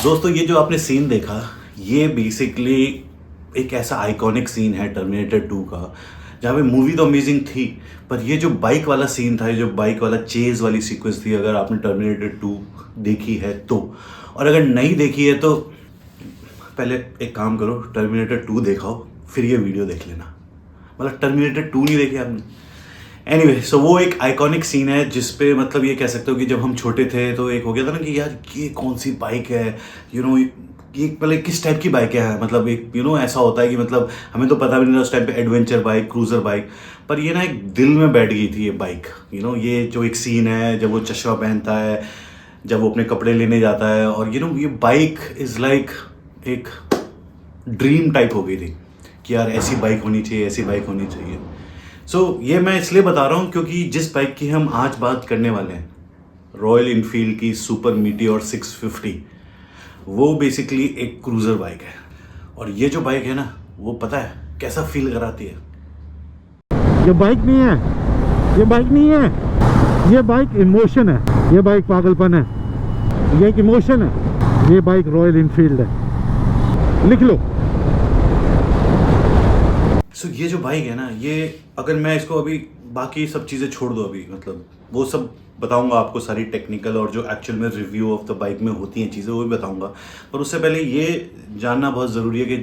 दोस्तों ये जो आपने सीन देखा, ये बेसिकली एक ऐसा आइकॉनिक सीन है टर्मिनेटर 2 का, जहाँ पे मूवी तो अमेजिंग थी, पर ये जो बाइक वाला सीन था, ये जो बाइक वाला चेज वाली सीक्वेंस थी, अगर आपने टर्मिनेटर 2 देखी है तो, और अगर नहीं देखी है तो पहले एक काम करो, टर्मिनेटर 2 देखाओ, फिर ये वीडियो देख लेना। मतलब टर्मिनेटर 2 नहीं देखी आपने। एनीवे, सो वो एक आइकॉनिक सीन है जिसपे मतलब ये कह सकते हो कि जब हम छोटे थे तो एक हो गया था ना कि यार ये कौन सी बाइक है, ये पहले किस टाइप की बाइक है। मतलब एक ऐसा होता है कि मतलब हमें तो पता भी नहीं था उस टाइम पे, एडवेंचर बाइक, क्रूजर बाइक, पर ये ना एक दिल में बैठ गई थी ये बाइक। ये जो एक सीन है जब वो चश्मा पहनता है, जब वो अपने कपड़े लेने जाता है, और ये बाइक इज़ लाइक एक ड्रीम टाइप हो गई थी कि यार ऐसी बाइक होनी चाहिए, ऐसी बाइक होनी चाहिए। सो ये मैं इसलिए बता रहा हूँ क्योंकि जिस बाइक की हम आज बात करने वाले हैं, रॉयल इनफील्ड की सुपर मीटियोर 650, वो बेसिकली एक क्रूज़र बाइक है। और ये जो बाइक है ना, वो पता है कैसा फील कराती है। ये बाइक नहीं है, ये बाइक नहीं है, ये बाइक इमोशन है, ये बाइक पागलपन है, ये एक इमोशन है, ये बाइक रॉयल इनफील्ड है, लिख लो। सो ये जो बाइक है ना, ये अगर मैं इसको अभी बाकी सब चीज़ें छोड़ दो, अभी मतलब वो सब बताऊंगा आपको, सारी टेक्निकल और जो एक्चुअल में रिव्यू ऑफ द बाइक में होती हैं चीज़ें, वो भी बताऊंगा। पर उससे पहले ये जानना बहुत ज़रूरी है कि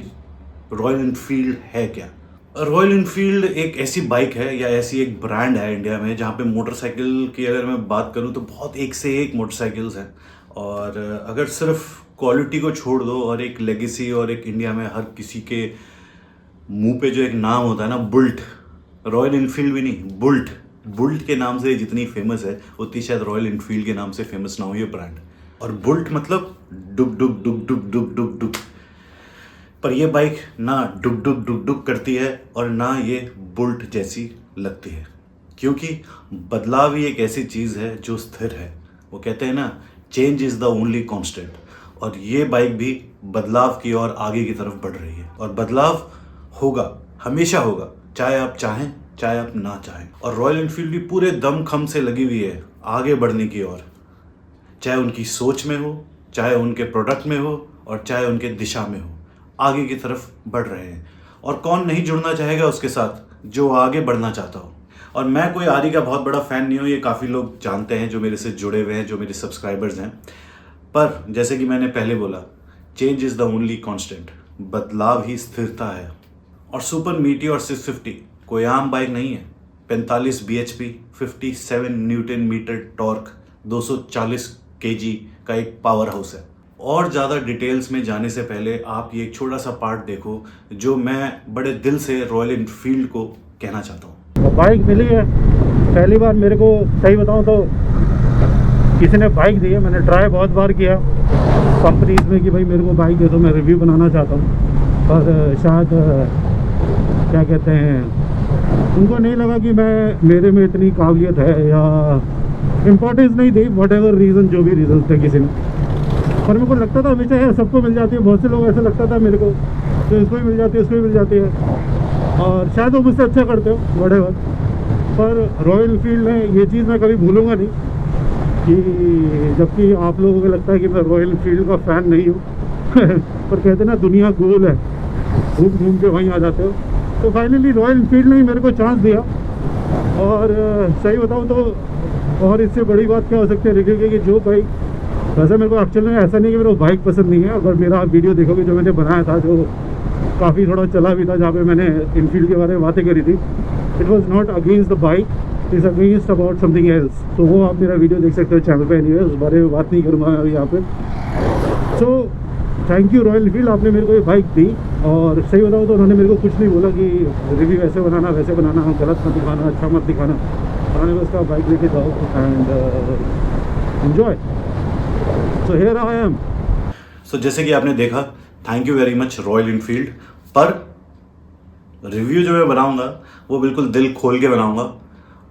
रॉयल इनफील्ड है क्या। रॉयल इनफील्ड एक ऐसी बाइक है या ऐसी एक ब्रांड है इंडिया में जहाँ पे मोटरसाइकिल की अगर मैं बात करूँ तो बहुत एक से एक मोटरसाइकिल्स हैं। और अगर सिर्फ क्वालिटी को छोड़ दो और एक लेगेसी और एक इंडिया में हर किसी के मुंह पे जो एक नाम होता है ना, बुल्ट, रॉयल इनफील्ड भी नहीं, बुल्ट, बुल्ट के नाम से जितनी फेमस है उतनी शायद रॉयल इनफील्ड के नाम से फेमस ना हो ये ब्रांड। और बुल्ट मतलब डुक डुक डुक डुक डुक डुक डुक, पर ये बाइक ना डुक डुक डुक डुक करती है और ना ये बुल्ट जैसी लगती है, क्योंकि बदलाव ही एक ऐसी चीज़ है जो स्थिर है। वो कहते हैं ना, change is the only constant, और ये बाइक भी बदलाव की ओर आगे की तरफ बढ़ रही है। और बदलाव होगा, हमेशा होगा, चाहे आप चाहें चाहे आप ना चाहें। और रॉयल इनफील्ड भी पूरे दमखम से लगी हुई है आगे बढ़ने की ओर, चाहे उनकी सोच में हो, चाहे उनके प्रोडक्ट में हो, और चाहे उनके दिशा में हो, आगे की तरफ बढ़ रहे हैं। और कौन नहीं जुड़ना चाहेगा उसके साथ जो आगे बढ़ना चाहता हो। और मैं कोई आरी का बहुत बड़ा फ़ैन नहीं हूँ, ये काफ़ी लोग जानते हैं जो मेरे से जुड़े हुए हैं, जो मेरे सब्सक्राइबर्स हैं। पर जैसे कि मैंने पहले बोला, change is the only constant, बदलाव ही स्थिरता है। और सुपर मीटियोर 650 कोई आम बाइक नहीं है। 45 bhp, 57 newton metre torque, 240 kg का एक पावर हाउस है। और ज़्यादा डिटेल्स में जाने से पहले आप ये एक छोटा सा पार्ट देखो जो मैं बड़े दिल से रॉयल इनफील्ड को कहना चाहता हूँ। बाइक मिली है पहली बार मेरे को, सही बताऊँ तो किसी ने बाइक दी है, मैंने ट्राई बहुत बार किया कंपनीज में कि भाई मेरे को बाइक दे दो, मैं रिव्यू बनाना चाहता हूँ, पर शायद क्या कहते हैं, उनको नहीं लगा कि मेरे में इतनी काबिलियत है, या इम्पोर्टेंस नहीं दी, वट एवर रीज़न, जो भी रीज़न थे किसी ने। पर मेरे को लगता था हमेशा यार सबको मिल जाती है, बहुत से लोग ऐसा लगता था मेरे को तो इसको भी मिल जाती है, इसको भी मिल जाती है, और शायद वो मुझसे अच्छा करते हो वट एवर। पर रॉयल इनफील्ड है, ये चीज़ मैं कभी भूलूँगा नहीं कि जबकि आप लोगों को लगता है कि मैं रॉयल इनफील्ड का फ़ैन नहीं हूँ पर कहते ना दुनिया गोल है, घूम घूम के वहीं आ जाते हो। तो फाइनली रॉयल इनफील्ड ने ही मेरे को चांस दिया, और सही बताऊँ तो और इससे बड़ी बात क्या हो सकती है रिव्यू की, कि जो बाइक, वैसे मेरे को एक्चुअली में ऐसा नहीं कि मेरे को बाइक पसंद नहीं है। अगर मेरा वीडियो देखोगे जो मैंने बनाया था, जो काफ़ी थोड़ा चला भी था, जहाँ पे मैंने इनफील्ड के बारे में बातें करी थी, it was not against the bike, it is against about something else. तो वो आप मेरा वीडियो देख सकते हो चैनल पे। एनीवे, उस बारे में बात नहीं करूँगा मैं अभी यहाँ पे। सो थैंक यू रॉयल इनफील्ड, आपने मेरे को ये बाइक दी। और सही बताऊँ तो उन्होंने मेरे को कुछ नहीं बोला कि रिव्यू ऐसे बनाना वैसे बनाना, गलत मत दिखाना, अच्छा मत दिखाना। उन्होंने बस कहा बाइक लेके जाओ and enjoy. So here I am. So जैसे कि आपने देखा, thank you very much Royal Enfield. पर रिव्यू जो मैं बनाऊंगा वो बिल्कुल दिल खोल के बनाऊंगा।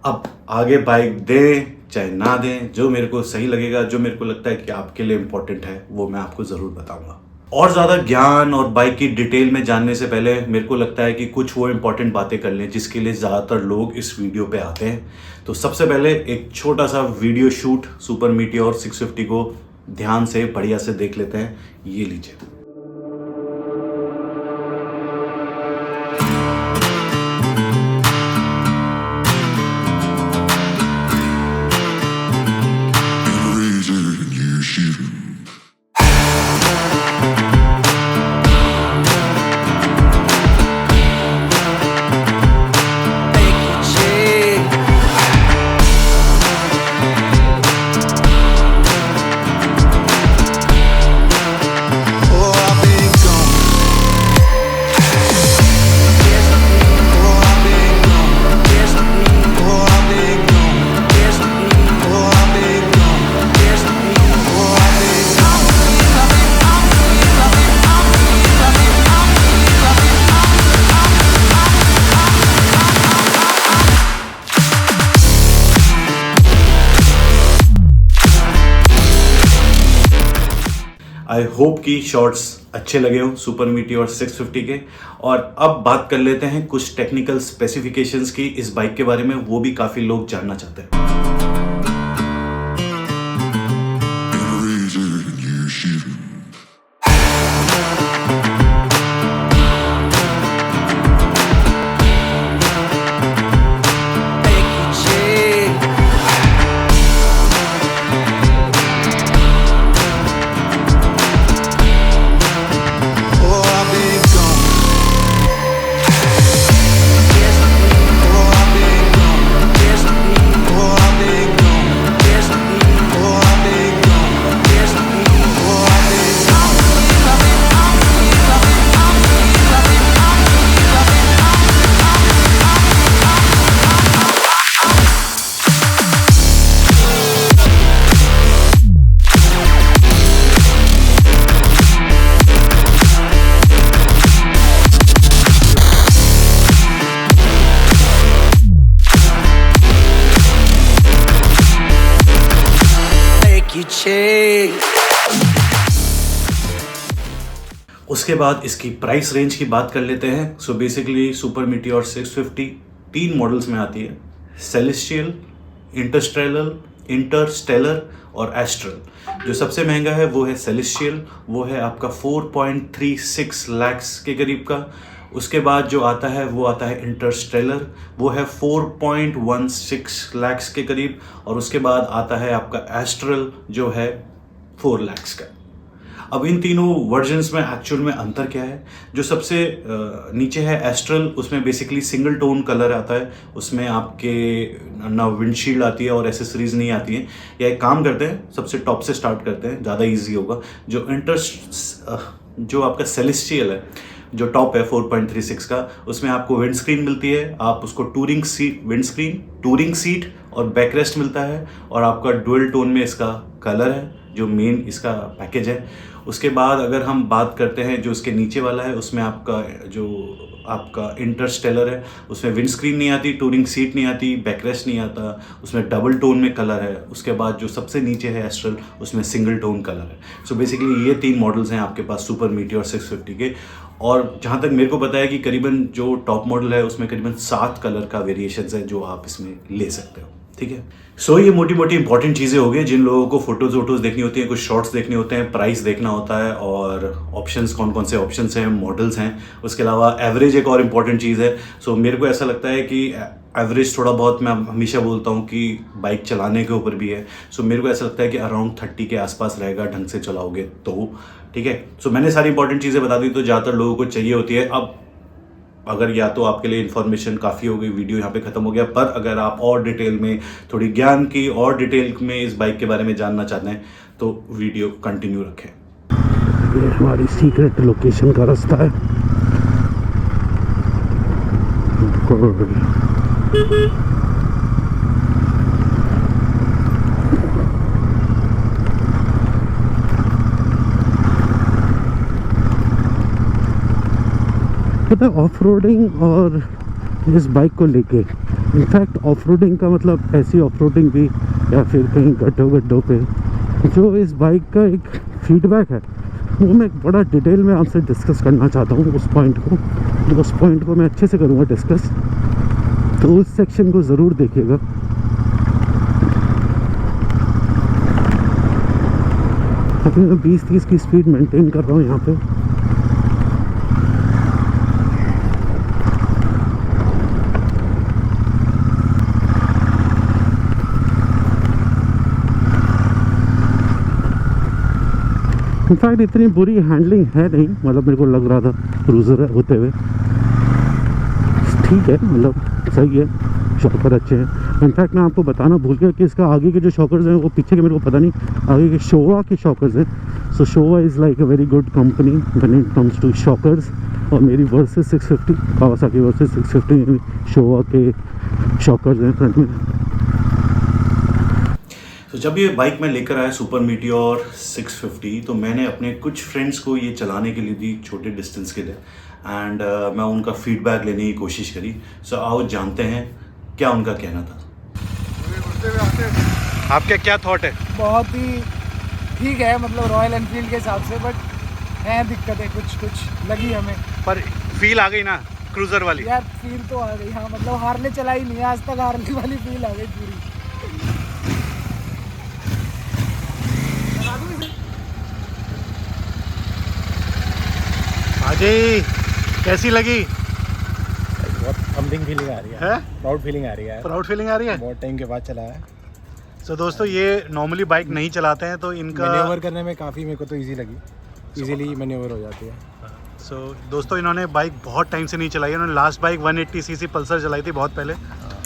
अब आगे बाइक दें चाहे ना दें, जो मेरे को सही लगेगा, जो मेरे को लगता है कि आपके लिए इम्पोर्टेंट है, वो मैं आपको ज़रूर बताऊंगा। और ज़्यादा ज्ञान और बाइक की डिटेल में जानने से पहले मेरे को लगता है कि कुछ वो इम्पोर्टेंट बातें कर लें जिसके लिए ज़्यादातर लोग इस वीडियो पे आते हैं। तो सबसे पहले एक छोटा सा वीडियो शूट सुपर मीटियोर 650 को ध्यान से बढ़िया से देख लेते हैं। ये लीजिए। आई होप कि शॉर्ट्स अच्छे लगे हों सुपर मीटियोर 650 के। और अब बात कर लेते हैं कुछ टेक्निकल स्पेसिफिकेशंस की इस बाइक के बारे में, वो भी काफ़ी लोग जानना चाहते हैं। उसके बाद इसकी प्राइस रेंज की बात कर लेते हैं। सो बेसिकली सुपर मीटियोर 650 तीन मॉडल्स में आती है, सेलेस्टियल, इंटरस्टेलर और एस्ट्रल। जो सबसे महंगा है वो है सेलेस्टियल, वो है आपका 4.36 लाख्स के करीब का। उसके बाद जो आता है वो आता है इंटरस्टेलर, वो है 4.16 लाख्स के करीब। और उसके बाद आता है आपका एस्ट्रल जो है 4 लाख्स का। अब इन तीनों वर्जन्स में एक्चुअल में अंतर क्या है? जो सबसे नीचे है एस्ट्रल, उसमें बेसिकली सिंगल टोन कलर आता है, उसमें आपके ना विंडशील्ड आती है और एसेसरीज नहीं आती हैं। या एक काम करते हैं, सबसे टॉप से स्टार्ट करते हैं, ज़्यादा इजी होगा। जो आपका सेलेस्टियल है, जो टॉप है 4.36 का, उसमें आपको विंड स्क्रीन मिलती है। आप उसको टूरिंग सीट और बैकरेस्ट मिलता है। और आपका डुअल टोन में इसका कलर है, जो मेन इसका पैकेज है। उसके बाद अगर हम बात करते हैं जो इसके नीचे वाला है, उसमें आपका इंटरस्टेलर है, उसमें विंड स्क्रीन नहीं आती, टूरिंग सीट नहीं आती, बैकरेस्ट नहीं आता, उसमें डबल टोन में कलर है। उसके बाद जो सबसे नीचे है एस्ट्रल, उसमें सिंगल टोन कलर है। सो बेसिकली ये तीन मॉडल्स हैं आपके पास सुपर मीटियोर 650 के। और जहाँ तक मेरे को पता है कि करीबन जो टॉप मॉडल है उसमें करीबन 7 कलर का वेरिएशंस है जो आप इसमें ले सकते हो। ठीक है, सो ये मोटी मोटी इंपॉर्टेंट चीज़ें हो गई जिन लोगों को फोटोज देखनी होती हैं, कुछ शॉर्ट्स देखने होते हैं, प्राइस देखना होता है और ऑप्शंस कौन कौन से ऑप्शंस हैं, मॉडल्स हैं। उसके अलावा एवरेज एक और इम्पॉर्टेंट चीज़ है। सो मेरे को ऐसा लगता है कि एवरेज थोड़ा बहुत, मैं हमेशा बोलता हूँ कि बाइक चलाने के ऊपर भी है। सो मेरे को ऐसा लगता है कि अराउंड 30 के आसपास रहेगा ढंग से चलाओगे तो। ठीक है, सो मैंने सारी इंपॉर्टेंट चीज़ें बता दी तो ज़्यादातर लोगों को चाहिए होती है। अब अगर या तो आपके लिए इन्फॉर्मेशन काफ़ी हो गई, वीडियो यहाँ पे ख़त्म हो गया, पर अगर आप और डिटेल में, थोड़ी ज्ञान की और डिटेल में इस बाइक के बारे में जानना चाहते हैं तो वीडियो कंटिन्यू रखें। ये हमारी सीक्रेट लोकेशन का रास्ता है। पता है, ऑफ रोडिंग और इस बाइक को लेके, इनफैक्ट ऑफ रोडिंग का मतलब ऐसी ऑफ रोडिंग भी या फिर कहीं गड्ढों पे, जो इस बाइक का एक फीडबैक है वो मैं बड़ा डिटेल में आपसे डिस्कस करना चाहता हूँ। उस पॉइंट को मैं अच्छे से करूँगा डिस्कस, तो उस सेक्शन को ज़रूर देखिएगा। आई थिंक मैं 20-30 की स्पीड मेंटेन कर रहा हूँ यहाँ पे। इनफैक्ट इतनी बुरी हैंडलिंग है नहीं, मतलब मेरे को लग रहा था क्रूज़र होते हुए ठीक है, मतलब सही है, शॉकर अच्छे हैं। इनफैक्ट मैं आपको बताना भूल गया कि इसका आगे के जो शॉकर्स हैं वो पीछे के मेरे को पता नहीं, आगे के शोवा के शॉकर्स हैं। So Showa is like a very good company when it comes to shockers. और मेरी वर्सेस 650 कावासाकी वर्सेस 650 में शोवा के शॉकर्स हैं फ्रंट में। तो जब ये बाइक मैं लेकर आया सुपर मीटियोर 650, तो मैंने अपने कुछ फ्रेंड्स को ये चलाने के लिए दी, छोटे डिस्टेंस के लिए, एंड मैं उनका फीडबैक लेने की कोशिश करी। सो आओ जानते हैं क्या उनका कहना था। आपके क्या थॉट है? बहुत ही ठीक है, मतलब रॉयल एनफील्ड के हिसाब से, बट है दिक्कतें कुछ लगी हमें। पर फील आ गई ना क्रूज़र वाली? यार फील तो आ गई, हाँ, मतलब हारले चलाई नहीं है आज तक, हारले वाली फील आ गई पूरी। अजय कैसी लगी? बहुत हम्बिंग फीलिंग आ रही है, प्राउड फीलिंग आ रही है, प्राउड फीलिंग आ रही है। बहुत टाइम के बाद चला है। सो दोस्तों ये नॉर्मली बाइक नहीं चलाते हैं तो इनका मैन्यूवर करने में काफ़ी मेरे को तो इजी लगी, इजीली मैन्यूवर हो जाती है। सो दोस्तों इन्होंने बाइक बहुत टाइम से नहीं चलाई है, उन्होंने लास्ट बाइक 180 सीसी पल्सर चलाई थी बहुत पहले।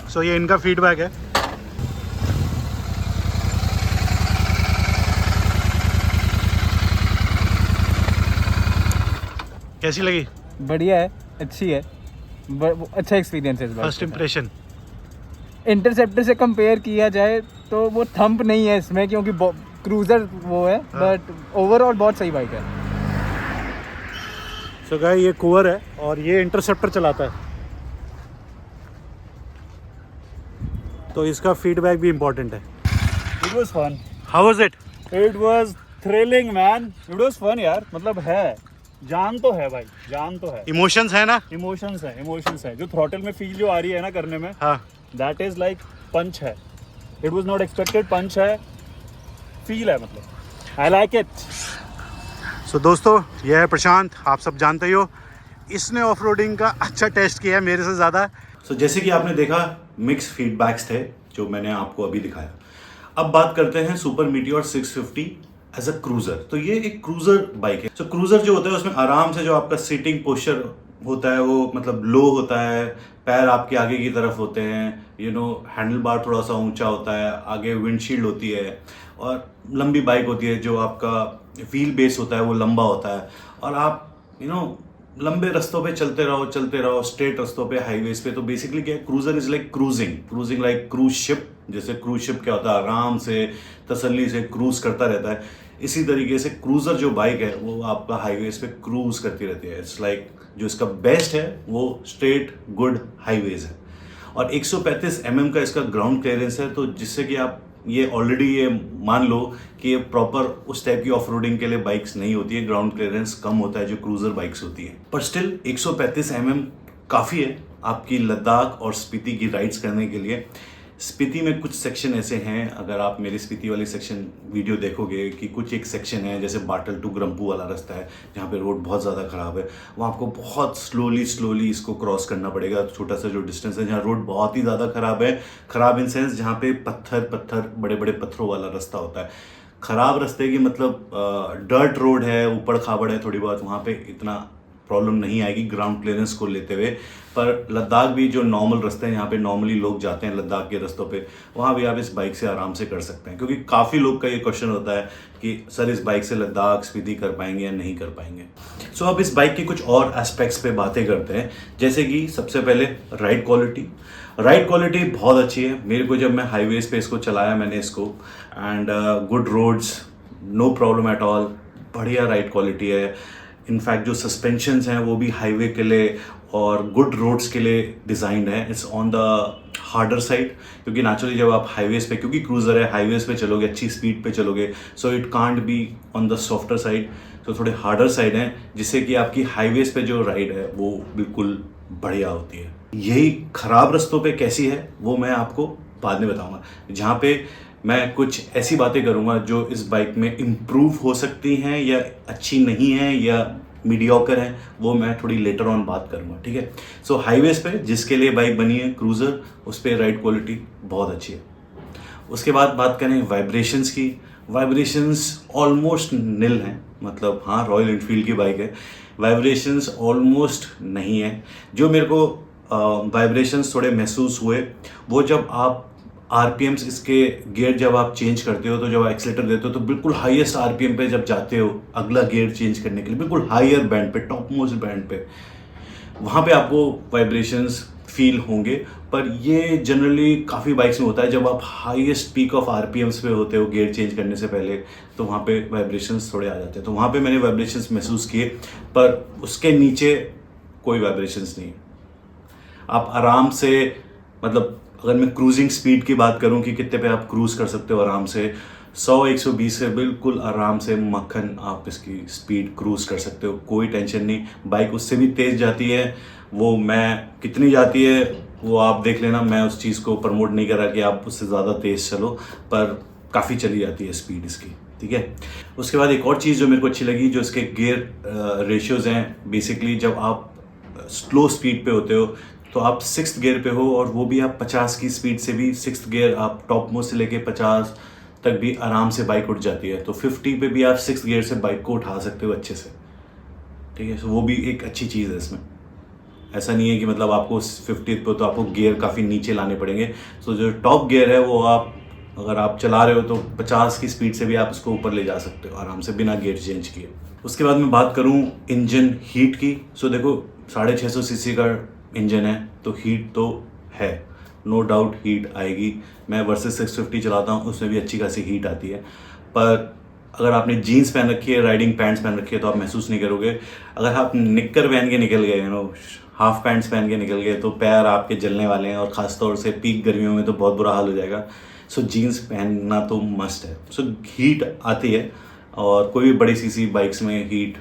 सो ये इनका फीडबैक है। कैसी लगी? बढ़िया है, अच्छी है, अच्छा एक्सपीरियंस है इस बार। First impression? इंटरसेप्टर से कंपेयर किया जाए तो वो थंप नहीं है इसमें, क्योंकि क्रूज़र वो है, बट ओवरऑल बहुत सही बाइक है। सो गाइस ये कुवर है और ये इंटरसेप्टर चलाता है, तो इसका फीडबैक भी इम्पोर्टेंट है। It was fun. How was it? It was thrilling, man. It was fun, यार। मतलब है, जान तो है भाई, जान तो है। इमोशंस है ना? इमोशंस है। जो थ्रॉटल में फील जो आ रही है ना करने में, हाँ। दैट इज लाइक पंच है। इट वाज नॉट एक्सपेक्टेड, पंच है, फील है, मतलब आई लाइक इट। सो दोस्तों ये है प्रशांत, आप सब जानते ही हो, इसने ऑफ रोडिंग का अच्छा टेस्ट किया है मेरे से ज़्यादा। सो जैसे कि आपने देखा मिक्स फीडबैक्स थे जो मैंने आपको अभी दिखाया। अब बात करते हैं Super Meteor 650 as a cruiser. तो ये एक क्रूज़र बाइक है। सो क्रूज़र जो होता है उसमें आराम से जो आपका सीटिंग पोस्चर होता है वो मतलब लो होता है, पैर आपके आगे की तरफ होते हैं, हैंडल बार थोड़ा सा ऊंचा होता है, आगे विंडशील्ड होती है, और लंबी बाइक होती है जो आपका व्हील बेस होता है वो लंबा होता है, और आप लंबे रास्तों पे चलते रहो स्ट्रेट रास्तों पे, हाईवेज पे। तो बेसिकली क्या है, cruiser is like cruising like cruise ship. जैसे क्रूज शिप क्या होता है, आराम से तसल्ली से क्रूज करता रहता है, इसी तरीके से क्रूज़र जो बाइक है वो आपका हाईवेज पे क्रूज करती रहती है। इट्स लाइक जो इसका बेस्ट है वो स्ट्रेट गुड हाईवेज है, और 135 mm का इसका ग्राउंड क्लियरेंस है, तो जिससे कि आप ये ऑलरेडी ये मान लो कि ये प्रॉपर उस टाइप की ऑफ रोडिंग के लिए बाइक्स नहीं होती है, ग्राउंड क्लियरेंस कम होता है जो क्रूज़र बाइक्स होती है। पर स्टिल 135 mm काफ़ी है आपकी लद्दाख और स्पीति की राइड्स करने के लिए। स्पीति में कुछ सेक्शन ऐसे हैं, अगर आप मेरी स्पीति वाली सेक्शन वीडियो देखोगे कि कुछ एक सेक्शन है जैसे बाटल टू ग्रम्पू वाला रास्ता है जहाँ पे रोड बहुत ज़्यादा ख़राब है, वहाँ आपको बहुत स्लोली इसको क्रॉस करना पड़ेगा। छोटा सा जो डिस्टेंस है जहाँ रोड बहुत ही ज़्यादा ख़राब है, ख़राब इन सेंस जहाँ पे पत्थर बड़े बड़े पत्थरों वाला रास्ता होता है। ख़राब रास्ते की मतलब डर्ट रोड है, ऊपर खाबड़ है थोड़ी बहुत, वहाँ पे इतना प्रॉब्लम नहीं आएगी ग्राउंड क्लियरेंस को लेते हुए। पर लद्दाख भी जो नॉर्मल रास्ते हैं, यहाँ पे नॉर्मली लोग जाते हैं लद्दाख के रास्तों पे, वहाँ भी आप इस बाइक से आराम से कर सकते हैं। क्योंकि काफ़ी लोग का ये क्वेश्चन होता है कि सर इस बाइक से लद्दाख स्पीति कर पाएंगे या नहीं कर पाएंगे। सो अब इस बाइक के कुछ और एस्पेक्ट्स पे बातें करते हैं, जैसे कि सबसे पहले राइड क्वालिटी बहुत अच्छी है। मेरे को जब मैं हाईवेज पे इसको चलाया मैंने इसको, and good roads, no problem at all, बढ़िया राइड क्वालिटी है। इनफैक्ट जो सस्पेंशंस हैं वो भी हाईवे के लिए और गुड रोड्स के लिए डिज़ाइंड है। It's on the harder side, क्योंकि नेचुरली जब आप हाईवेज पे, क्योंकि क्रूज़र है, हाईवेज पे चलोगे, अच्छी स्पीड पे चलोगे, so it can't be on the softer side, तो थोड़े हार्डर साइड हैं, जिससे कि आपकी हाईवेज पे जो राइड है वो बिल्कुल बढ़िया होती है। यही ख़राब रास्तों पे कैसी है वो मैं आपको बाद में बताऊँगा। जहाँ पे मैं कुछ ऐसी बातें करूंगा जो इस बाइक में इम्प्रूव हो सकती हैं या अच्छी नहीं है या मीडियोकर है, वो मैं थोड़ी लेटर ऑन बात करूंगा, ठीक है। सो हाईवेज पे जिसके लिए बाइक बनी है क्रूज़र, उस पर राइड क्वालिटी बहुत अच्छी है। उसके बाद बात करें वाइब्रेशंस की, वाइब्रेशंस ऑलमोस्ट निल हैं, मतलब हाँ रॉयल एनफील्ड की बाइक है, वाइब्रेशंस ऑलमोस्ट नहीं है। जो मेरे को वाइब्रेशंस थोड़े महसूस हुए वो जब आप आरपीएम्स इसके गियर जब आप चेंज करते हो, तो जब एक्सीलेटर देते हो तो बिल्कुल हाईएस्ट आरपीएम पे जब जाते हो अगला गियर चेंज करने के लिए, बिल्कुल हायर बैंड पे, टॉप मोस्ट बैंड पे, वहाँ पे आपको वाइब्रेशंस फील होंगे। पर ये जनरली काफ़ी बाइक्स में होता है, जब आप हाईएस्ट पीक ऑफ आरपीएम्स पे होते हो गियर चेंज करने से पहले, तो वहाँ पे वाइब्रेशंस थोड़े आ जाते हैं। तो वहाँ पे मैंने वाइब्रेशंस महसूस किए, पर उसके नीचे कोई वाइब्रेशंस नहीं है। आप आराम से, मतलब अगर मैं क्रूजिंग स्पीड की बात करूं कि कितने पे आप क्रूज कर सकते हो आराम से, 100-120 से बिल्कुल आराम से मक्खन आप इसकी स्पीड क्रूज कर सकते हो, कोई टेंशन नहीं। बाइक उससे भी तेज़ जाती है, वो मैं कितनी जाती है वो आप देख लेना, मैं उस चीज़ को प्रमोट नहीं कर रहा कि आप उससे ज़्यादा तेज़ चलो, पर काफ़ी चली जाती है स्पीड इसकी, ठीक है। उसके बाद एक और चीज़ जो मेरे को अच्छी लगी, जो इसके गियर रेशियोज़ हैं, बेसिकली जब आप स्लो स्पीड पे होते हो तो आप 6th गियर पे हो, और वो भी आप 50 की स्पीड से भी 6th गियर आप टॉप मोस्ट से लेके 50 तक भी आराम से बाइक उठ जाती है। तो 50 पे भी आप 6th गियर से बाइक को उठा सकते हो अच्छे से, ठीक है। तो वो भी एक अच्छी चीज़ है इसमें। ऐसा नहीं है कि मतलब आपको 50th पे तो आपको गियर काफ़ी नीचे लाने पड़ेंगे। तो जो टॉप गियर है वो आप अगर आप चला रहे हो तो 50 की स्पीड से भी आप उसको ऊपर ले जा सकते हो आराम से बिना गियर चेंज किए। उसके बाद मैं बात करूँ इंजन हीट की। सो देखो 650 सीसी का इंजन है तो हीट तो है, नो डाउट हीट आएगी। मैं वर्सेस 650 चलाता हूँ, उसमें भी अच्छी खासी हीट आती है। पर अगर आपने जीन्स पहन रखी है, राइडिंग पैंट्स पहन रखी है, तो आप महसूस नहीं करोगे। अगर आप निक्कर पहन के निकल गए, हाफ पैंट्स पहन के निकल गए, तो पैर आपके जलने वाले हैं, और ख़ासतौर से पीक गर्मियों में तो बहुत बुरा हाल हो जाएगा। सो जीन्स पहनना तो मस्ट है। सो हीट आती है, और कोई भी बड़ी सीसी बाइक्स में हीट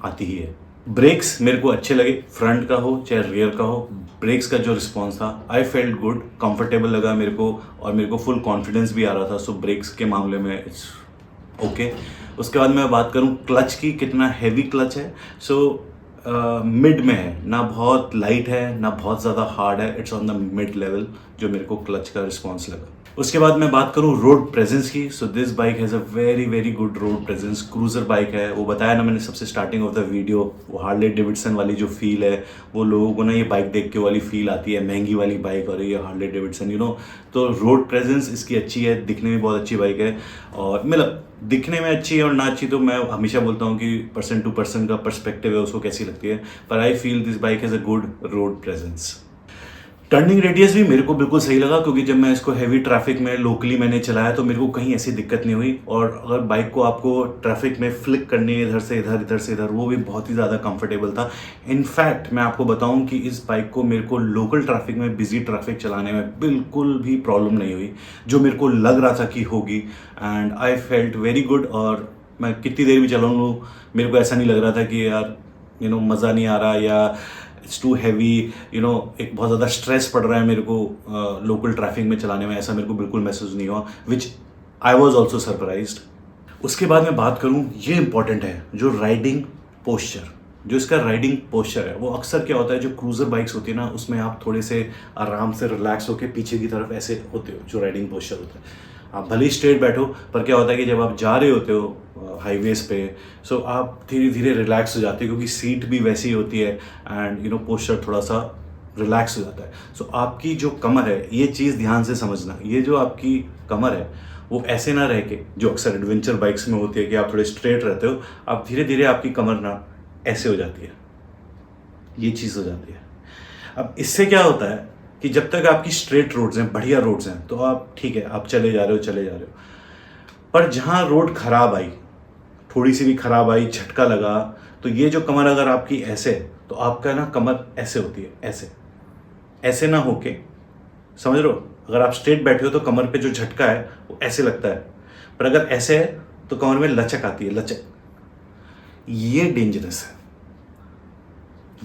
आती ही है। ब्रेक्स मेरे को अच्छे लगे, फ्रंट का हो चाहे रियर का हो, ब्रेक्स का जो रिस्पॉन्स था आई फेल्ट गुड, कंफर्टेबल लगा मेरे को, और मेरे को फुल कॉन्फिडेंस भी आ रहा था। सो ब्रेक्स के मामले में इट्स ओके। उसके बाद मैं बात करूँ क्लच की, कितना हैवी क्लच है। सो मिड में है, ना बहुत लाइट है ना बहुत ज़्यादा हार्ड है, it's on the mid level जो मेरे को क्लच का रिस्पॉन्स लगा। उसके बाद मैं बात करूँ रोड प्रेजेंस की। So this bike has a very very good road presence. Cruiser bike है, वो बताया ना मैंने सबसे स्टार्टिंग ऑफ द वीडियो, वो हार्ले डेविडसन वाली जो फील है, वो लोगों को ना ये बाइक देख के वाली फील आती है, महंगी वाली बाइक और ये हार्ले डेविडसन, यू नो। तो रोड प्रेजेंस इसकी अच्छी है, दिखने में बहुत अच्छी बाइक है। और मतलब दिखने में अच्छी है और ना अच्छी तो मैं हमेशा बोलता हूँ कि पर्सन टू पर्सन का पर्सपेक्टिव है, उसको कैसी लगती है। पर I feel this bike has a good road presence. Turning radius भी मेरे को बिल्कुल सही लगा, क्योंकि जब मैं इसको हैवी ट्रैफिक में लोकली मैंने चलाया तो मेरे को कहीं ऐसी दिक्कत नहीं हुई। और अगर बाइक को आपको ट्रैफिक में फ्लिक करनी है इधर से इधर, इधर से इधर, वो भी बहुत ही ज़्यादा कंफर्टेबल था। इनफैक्ट मैं आपको बताऊं कि इस बाइक को मेरे को लोकल ट्रैफिक में, बिजी ट्रैफिक चलाने में बिल्कुल भी प्रॉब्लम नहीं हुई, जो मेरे को लग रहा था कि होगी। And I felt very good. और मैं कितनी देर भी चला लूँ, मेरे को ऐसा नहीं लग रहा था कि यार मज़ा नहीं आ रहा या इट्स टू हैवी, एक बहुत ज़्यादा स्ट्रेस पड़ रहा है मेरे को लोकल ट्रैफिक में चलाने में, ऐसा मेरे को बिल्कुल महसूस नहीं हुआ, विच आई वॉज ऑल्सो सरप्राइज्ड। उसके बाद मैं बात करूँ, ये इंपॉर्टेंट है, जो राइडिंग पोस्चर, जो इसका राइडिंग पोस्चर है, वो अक्सर क्या होता है, जो क्रूज़र बाइक्स होती है ना, उसमें आप थोड़े से आराम से रिलैक्स होकर पीछे की तरफ ऐसे होते हो, जो राइडिंग पोस्चर होता है। आप भले ही स्ट्रेट बैठो, पर क्या होता है कि जब आप जा रहे होते हो हाईवेज पे, सो आप धीरे धीरे रिलैक्स हो जाते हो, क्योंकि सीट भी वैसी होती है एंड पोस्चर थोड़ा सा रिलैक्स हो जाता है। सो आपकी जो कमर है, ये चीज़ ध्यान से समझना, ये जो आपकी कमर है वो ऐसे ना रह के, जो अक्सर एडवेंचर बाइक्स में होती है कि आप थोड़े स्ट्रेट रहते हो, आप धीरे धीरे आपकी कमर ना ऐसे हो जाती है, ये चीज़ हो जाती है। अब इससे क्या होता है कि जब तक आपकी स्ट्रेट रोड्स हैं, बढ़िया रोड्स हैं, तो आप ठीक है, आप चले जा रहे हो, पर जहाँ रोड खराब आई, थोड़ी सी भी खराब आई, झटका लगा, तो ये जो कमर अगर आपकी ऐसे, तो आपका ना कमर ऐसे होती है, ऐसे ना होके, समझ रहे हो, अगर आप स्ट्रेट बैठे हो तो कमर पे जो झटका है वो ऐसे लगता है, पर अगर ऐसे है तो कमर में लचक आती है, लचक, ये डेंजरस है।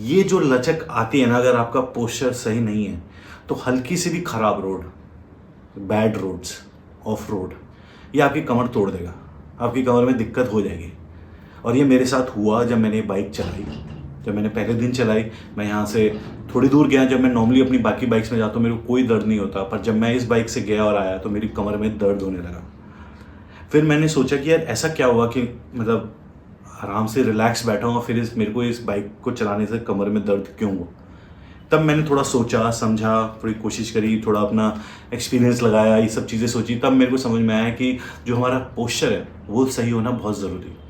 ये जो लचक आती है ना, अगर आपका पोस्चर सही नहीं है, तो हल्की सी भी खराब road, bad roads, off road, ये आपकी कमर तोड़ देगा, आपकी कमर में दिक्कत हो जाएगी। और ये मेरे साथ हुआ जब मैंने बाइक चलाई। जब मैंने पहले दिन चलाई, मैं यहाँ से थोड़ी दूर गया। जब मैं नॉर्मली अपनी बाकी बाइक्स में जाता हूँ मेरे को कोई दर्द नहीं होता, पर जब मैं इस बाइक से गया और आया तो मेरी कमर में दर्द होने लगा। फिर मैंने सोचा कि यार ऐसा क्या हुआ कि मतलब आराम से रिलैक्स बैठा हूँ, फिर मेरे को इस बाइक को चलाने से कमर में दर्द क्यों हुआ। तब मैंने थोड़ा सोचा समझा, थोड़ी कोशिश करी, थोड़ा अपना एक्सपीरियंस लगाया, ये सब चीज़ें सोची। तब मेरे को समझ में आया कि जो हमारा पोस्चर है वो सही होना बहुत ज़रूरी है।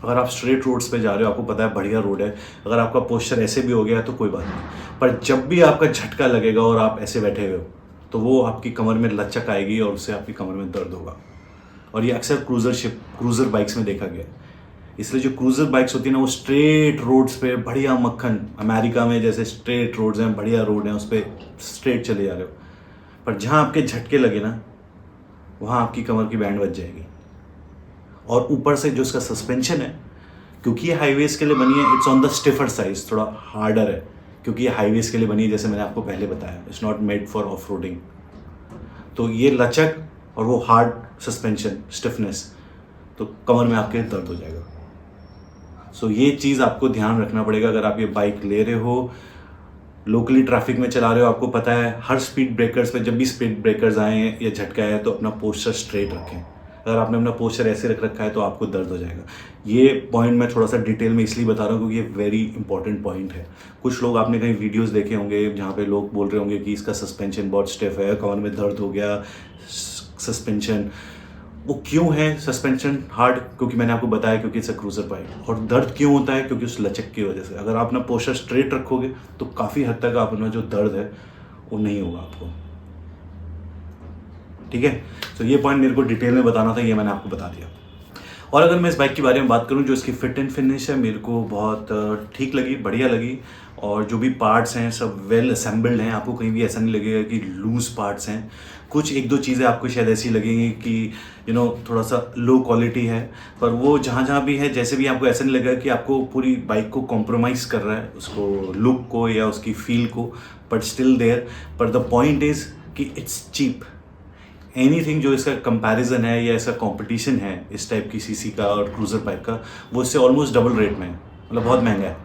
अगर आप स्ट्रेट रोड्स पे जा रहे हो, आपको पता है बढ़िया रोड है, अगर आपका पोस्चर ऐसे भी हो गया तो कोई बात नहीं, पर जब भी आपका झटका लगेगा और आप ऐसे बैठे हुए हो तो वो आपकी कमर में लचक आएगी और उससे आपकी कमर में दर्द होगा। और ये अक्सर क्रूज़र बाइक्स में देखा गया। इसलिए जो क्रूज़र बाइक्स होती है ना, वो स्ट्रेट रोड्स पे बढ़िया मक्खन, अमेरिका में जैसे स्ट्रेट रोड्स हैं, बढ़िया रोड हैं, उस पर स्ट्रेट चले जा रहे हो, पर जहाँ आपके झटके लगे ना वहाँ आपकी कमर की बैंड बज जाएगी। और ऊपर से जो इसका सस्पेंशन है, क्योंकि ये हाईवेज़ के लिए बनी है, it's on the stiffer size, थोड़ा हार्डर है क्योंकि ये हाईवेज़ के लिए बनी है, जैसे मैंने आपको पहले बताया, it's not made for off roading. तो ये लचक और वो हार्ड सस्पेंशन, स्टिफनेस, तो कमर में आपके दर्द हो जाएगा। सो ये चीज़ आपको ध्यान रखना पड़ेगा। अगर आप ये बाइक ले रहे हो, लोकली ट्रैफिक में चला रहे हो, आपको पता है हर स्पीड ब्रेकर्स पे जब भी स्पीड ब्रेकर्स आए या झटका आए तो अपना पोस्चर स्ट्रेट रखें। अगर आपने अपना पोस्चर ऐसे रख रखा है तो आपको दर्द हो जाएगा। ये पॉइंट मैं थोड़ा सा डिटेल में इसलिए बता रहा हूँ क्योंकि ये वेरी इंपॉर्टेंट पॉइंट है। कुछ लोग, आपने कहीं वीडियोस देखे होंगे जहाँ पे लोग बोल रहे होंगे कि इसका सस्पेंशन बहुत स्टिफ है, कमर में दर्द हो गया, सस्पेंशन। वो क्यों है सस्पेंशन हार्ड? क्योंकि मैंने आपको बताया क्योंकि इट्स अ क्रूजर बाइक। और दर्द क्यों होता है? क्योंकि उस लचक की वजह से। अगर आप अपना पोस्चर स्ट्रेट रखोगे तो काफ़ी हद तक अपना जो दर्द है वो नहीं होगा आपको। ठीक है, तो ये पॉइंट मेरे को डिटेल में बताना था, ये मैंने आपको बता दिया। और अगर मैं इस बाइक के बारे में बात करूं, जो इसकी फिट एंड फिनिश है मेरे को बहुत ठीक लगी, बढ़िया लगी। और जो भी पार्ट्स हैं सब वेल असेंबल्ड हैं, आपको कहीं भी ऐसा नहीं लगेगा कि लूज पार्ट्स हैं। कुछ एक दो चीज़ें आपको शायद ऐसी लगेंगी कि थोड़ा सा लो क्वालिटी है, पर वो जहाँ भी है, जैसे भी आपको ऐसा नहीं लगेगा कि आपको पूरी बाइक को कॉम्प्रोमाइज़ कर रहा है, उसको लुक को या उसकी फील को, बट स्टिल देयर। पर द पॉइंट इज़ कि इट्स चीप। एनीथिंग जो इसका कंपैरिजन है या इसका कंपटीशन है इस टाइप की सीसी का और क्रूज़र बाइक का, वो इससे ऑलमोस्ट डबल रेट में है, मतलब बहुत महंगा है।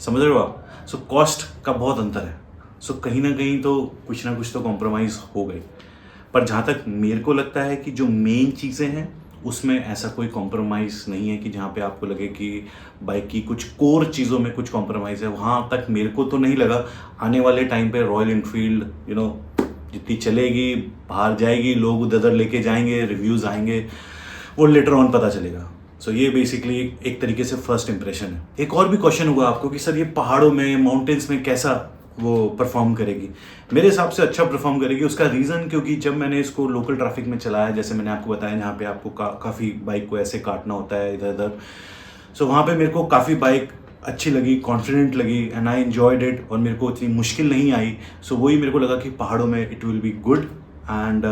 समझ रहे हो आप? सो कॉस्ट का बहुत अंतर है। सो कहीं ना कहीं तो कुछ ना कुछ तो कॉम्प्रोमाइज़ हो गई। पर जहाँ तक मेरे को लगता है कि जो मेन चीज़ें हैं उसमें ऐसा कोई कॉम्प्रोमाइज़ नहीं है कि जहाँ पे आपको लगे कि बाइक की कुछ कोर चीज़ों में कुछ कॉम्प्रोमाइज़ है। वहाँ तक मेरे को तो नहीं लगा। आने वाले टाइम पे रॉयल एनफील्ड जितनी चलेगी, बाहर जाएगी, लोग उधर लेके जाएंगे, रिव्यूज़ आएंगे, वो लेटर ऑन पता चलेगा। सो ये बेसिकली एक तरीके से फर्स्ट इंप्रेशन है। एक और भी क्वेश्चन होगा आपको कि सर ये पहाड़ों में, माउंटेन्स में कैसा वो परफॉर्म करेगी? मेरे हिसाब से अच्छा परफॉर्म करेगी। उसका रीज़न, क्योंकि जब मैंने इसको लोकल ट्रैफिक में चलाया, जैसे मैंने आपको बताया, जहाँ पे आपको काफ़ी बाइक को ऐसे काटना होता है इधर उधर, सो वहाँ पे मेरे को काफ़ी बाइक अच्छी लगी, कॉन्फिडेंट लगी, एंड आई एन्जॉयड इट। और मेरे को इतनी मुश्किल नहीं आई। सो वही मेरे को लगा कि पहाड़ों में it will be good and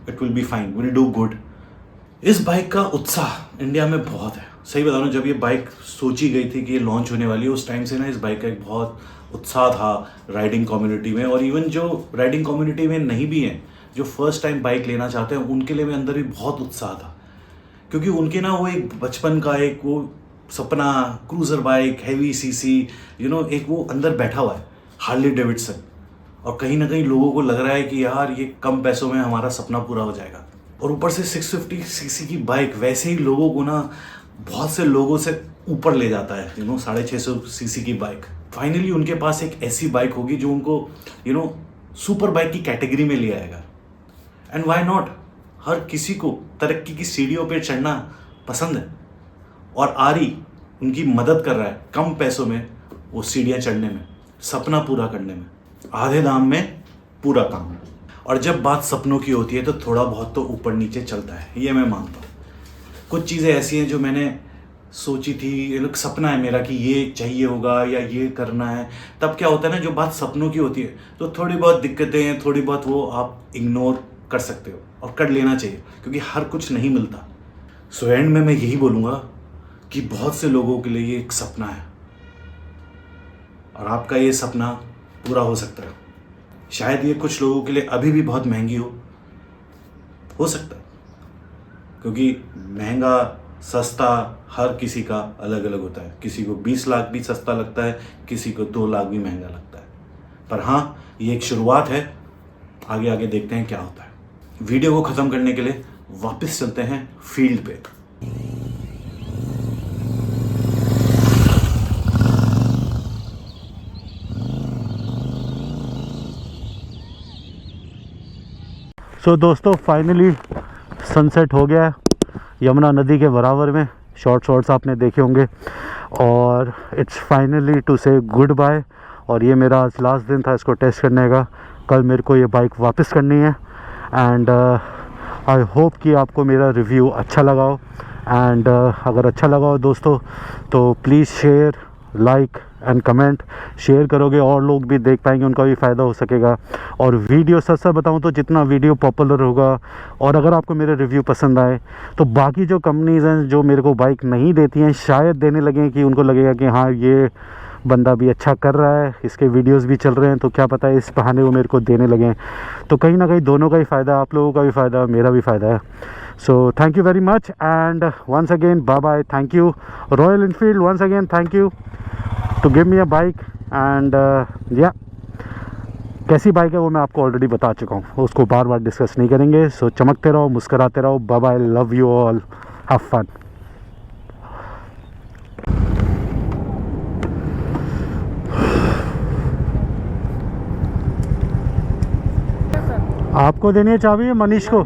it will be fine, will do good. इस बाइक का उत्साह इंडिया में बहुत है। सही बता रहा हूँ, जब ये बाइक सोची गई थी कि ये लॉन्च होने वाली है, उस टाइम से ना इस बाइक का एक बहुत उत्साह था राइडिंग कम्युनिटी में। और इवन जो राइडिंग कम्युनिटी में नहीं भी हैं, जो फर्स्ट टाइम बाइक लेना चाहते हैं, उनके लिए अंदर भी बहुत उत्साह था। क्योंकि उनके ना वो एक बचपन का एक वो सपना, क्रूज़र बाइक, हैवी सीसी, एक वो अंदर बैठा हुआ है, हार्ली डेविडसन। और कहीं ना कहीं लोगों को लग रहा है कि यार ये कम पैसों में हमारा सपना पूरा हो जाएगा। और ऊपर से 650 सीसी की बाइक वैसे ही लोगों को ना, बहुत से लोगों से ऊपर ले जाता है। 650 सीसी की बाइक, फाइनली उनके पास एक ऐसी बाइक होगी जो उनको सुपर बाइक की कैटेगरी में ले आएगा। And why not? हर किसी को तरक्की की सीढ़ियों पे चढ़ना पसंद है, और आरी उनकी मदद कर रहा है कम पैसों में वो सीढ़ियाँ चढ़ने में, सपना पूरा करने में, आधे दाम में पूरा काम। और जब बात सपनों की होती है तो थोड़ा बहुत तो ऊपर नीचे चलता है, ये मैं मानता हूँ। कुछ चीज़ें ऐसी हैं जो मैंने सोची थी, सपना है मेरा कि ये चाहिए होगा या ये करना है, तब क्या होता है ना, जो बात सपनों की होती है तो थोड़ी बहुत दिक्कतें, थोड़ी बहुत वो आप इग्नोर कर सकते हो और कर लेना चाहिए, क्योंकि हर कुछ नहीं मिलता। सो एंड में मैं यही बोलूँगा कि बहुत से लोगों के लिए ये एक सपना है, और आपका ये सपना पूरा हो सकता है। शायद ये कुछ लोगों के लिए अभी भी बहुत महंगी हो, हो सकता है, क्योंकि महंगा सस्ता हर किसी का अलग अलग होता है। किसी को 20 लाख भी सस्ता लगता है, किसी को 2 लाख भी महंगा लगता है। पर हाँ, ये एक शुरुआत है, आगे आगे देखते हैं क्या होता है। वीडियो को ख़त्म करने के लिए वापस चलते हैं फील्ड पे। सो दोस्तों फाइनली सनसेट हो गया है यमुना नदी के बराबर में। शॉर्ट्स आपने देखे होंगे और इट्स फाइनली टू से गुड बाय। और ये मेरा आज लास्ट दिन था इसको टेस्ट करने का। कल मेरे को ये बाइक वापस करनी है एंड आई होप कि आपको मेरा रिव्यू अच्छा लगा हो। एंड अगर अच्छा लगा हो दोस्तों तो please share, like and comment. Share करोगे और लोग भी देख पाएंगे, उनका भी फ़ायदा हो सकेगा। और वीडियो सच बताऊं तो जितना वीडियो पॉपुलर होगा और अगर आपको मेरे रिव्यू पसंद आए तो बाकी जो कंपनीज़ हैं जो मेरे को बाइक नहीं देती हैं शायद देने लगें, कि उनको लगेगा कि हाँ ये बंदा भी अच्छा कर रहा है, इसके वीडियोस भी चल रहे हैं, तो क्या पता है इस बहाने वो मेरे को देने लगें। तो कहीं ना कहीं दोनों का ही फ़ायदा, आप लोगों का भी फ़ायदा, मेरा भी फ़ायदा है। So thank you very much and once again bye bye. Thank you Royal Enfield, once again thank you to give me a bike. And या कैसी बाइक है वो मैं आपको ऑलरेडी बता चुका हूँ, उसको बार बार डिस्कस नहीं करेंगे। सो चमकते रहो, मुस्कराते रहो। Bye bye, love you all, have fun. आपको देनी है चाबी मनीष को?